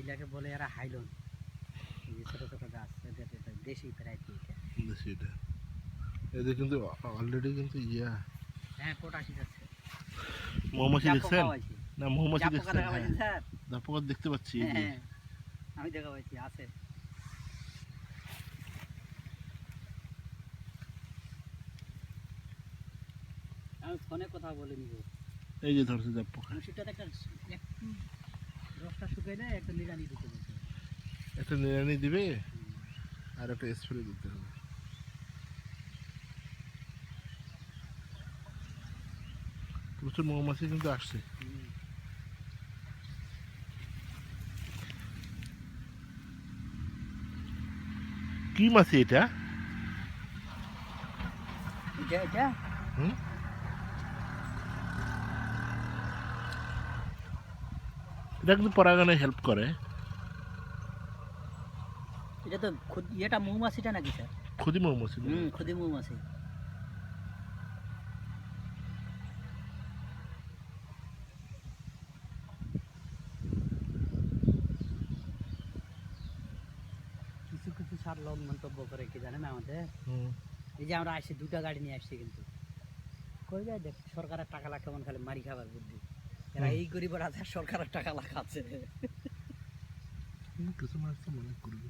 এটাকে বলে এরা হাইলন, এই যে ছোট ছোট গাছ, এটা দেশি ভ্যারাইটি। এটা এদের কিন্তু অলরেডি কিন্তু হ্যাঁ পটাশি আছে। মৌমাছি দেখছেন? খাওয়াইছি, না মৌমাছি জাপ পোকা দেখছেন? দেখা হ্যাঁ, পাইছেন স্যার? জাপকাত দেখতে পাচ্ছি এই যে। হ্যাঁ আমি দেখা পাইছি আছে। আমি ফোনে কথা বলে নিব। এই যে ধরছে জাপকা। সেটাতে একটা একটু রসটা শুকাইলে একটা নিড়ানি দিতে বলছে। একটা নিড়ানি দিবে আর একটা স্প্রে দিতে হবে। প্রচুর মৌমাছি কিন্তু আসছে। কি মাছি এটা? এটা হুম, এটা কিন্তু পরাগানে হেল্প করে। এটা তো এটা মৌমাছিটা নাকি স্যার? ক্ষুদি মৌমাছি। খুদি মৌমাছি। কিছু কিছু সার লোক মন্তব্য করে কি জানেন আমাদের, এই যে আমরা আসছি দুটা গাড়ি নিয়ে আসছি কিন্তু কই যায় দেখ সরকারের টাকা লাখ কেমন খালি মারি খাবার বুদ্ধি, এরা এই গরিব রাজা সরকারের টাকা লাখাচ্ছে। কিছু মাছ তো মনে করবে।